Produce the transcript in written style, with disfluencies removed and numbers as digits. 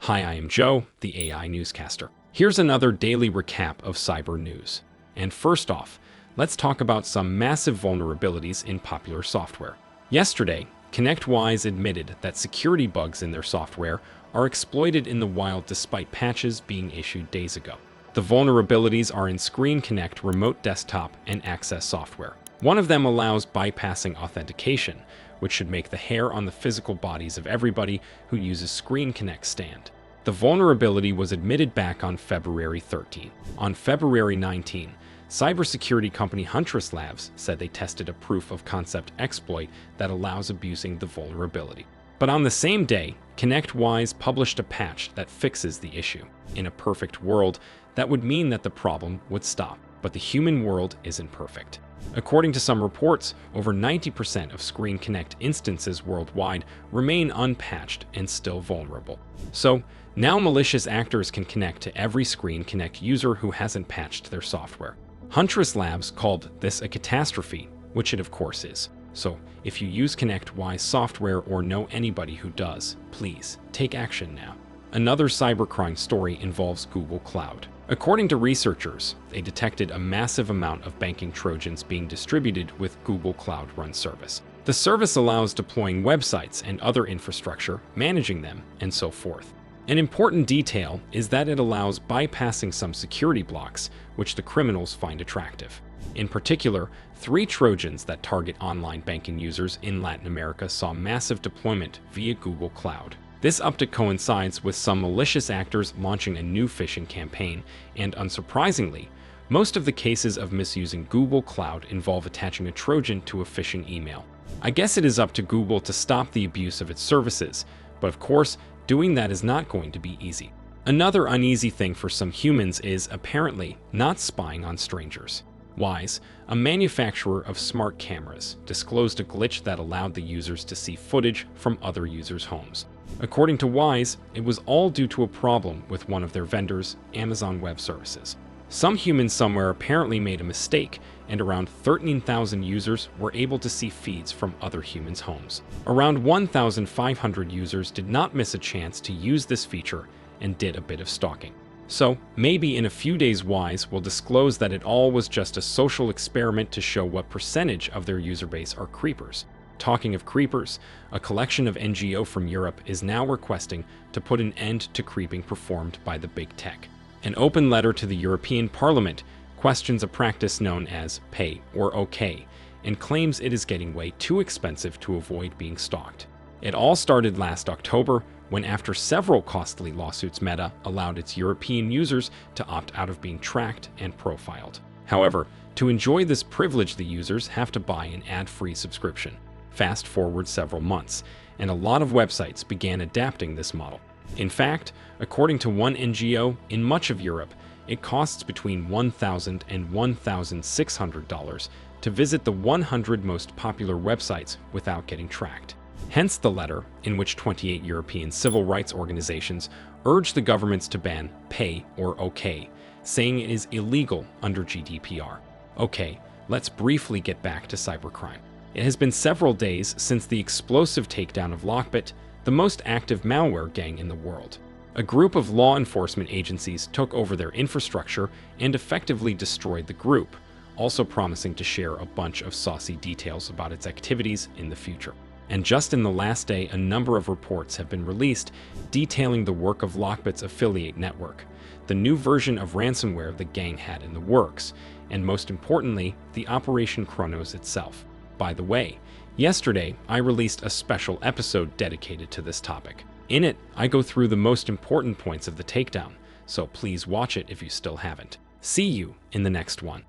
Hi, I am Joe, the AI newscaster. Here's another daily recap of cyber news. And first off, let's talk about some massive vulnerabilities in popular software. Yesterday, ConnectWise admitted that security bugs in their software are exploited in the wild despite patches being issued days ago. The vulnerabilities are in ScreenConnect remote desktop and access software. One of them allows bypassing authentication, which should make the hair on the physical bodies of everybody who uses ScreenConnect stand. The vulnerability was admitted back on February 13. On February 19, cybersecurity company Huntress Labs said they tested a proof-of-concept exploit that allows abusing the vulnerability. But on the same day, ConnectWise published a patch that fixes the issue. In a perfect world, that would mean that the problem would stop, but the human world isn't perfect. According to some reports, over 90% of ScreenConnect instances worldwide remain unpatched and still vulnerable. So, now malicious actors can connect to every ScreenConnect user who hasn't patched their software. Huntress Labs called this a catastrophe, which it of course is. So, if you use ConnectWise software or know anybody who does, please take action now. Another cybercrime story involves Google Cloud. According to researchers, they detected a massive amount of banking Trojans being distributed with Google Cloud Run service. The service allows deploying websites and other infrastructure, managing them, and so forth. An important detail is that it allows bypassing some security blocks, which the criminals find attractive. In particular, 3 Trojans that target online banking users in Latin America saw massive deployment via Google Cloud. This uptick coincides with some malicious actors launching a new phishing campaign, and unsurprisingly, most of the cases of misusing Google Cloud involve attaching a Trojan to a phishing email. I guess it is up to Google to stop the abuse of its services, but of course, doing that is not going to be easy. Another uneasy thing for some humans is, apparently, not spying on strangers. Wyze, a manufacturer of smart cameras, disclosed a glitch that allowed the users to see footage from other users' homes. According to Wyze, it was all due to a problem with one of their vendors, Amazon Web Services. Some humans somewhere apparently made a mistake, and around 13,000 users were able to see feeds from other humans' homes. Around 1,500 users did not miss a chance to use this feature and did a bit of stalking. So, maybe in a few days Wyze will disclose that it all was just a social experiment to show what percentage of their user base are creepers. Talking of creepers, a collection of NGO from Europe is now requesting to put an end to creeping performed by the big tech. An open letter to the European Parliament questions a practice known as pay or OK, and claims it is getting way too expensive to avoid being stalked. It all started last October, when after several costly lawsuits Meta allowed its European users to opt out of being tracked and profiled. However, to enjoy this privilege the users have to buy an ad-free subscription. Fast forward several months, and a lot of websites began adapting this model. In fact, according to one NGO, in much of Europe, it costs between $1,000 and $1,600 to visit the 100 most popular websites without getting tracked. Hence the letter, in which 28 European civil rights organizations urge the governments to ban pay or OK, saying it is illegal under GDPR. Okay, let's briefly get back to cybercrime. It has been several days since the explosive takedown of Lockbit, the most active malware gang in the world. A group of law enforcement agencies took over their infrastructure and effectively destroyed the group, also promising to share a bunch of saucy details about its activities in the future. And just in the last day, a number of reports have been released detailing the work of Lockbit's affiliate network, the new version of ransomware the gang had in the works, and most importantly, the Operation Chronos itself. By the way, yesterday I released a special episode dedicated to this topic. In it, I go through the most important points of the takedown, so please watch it if you still haven't. See you in the next one.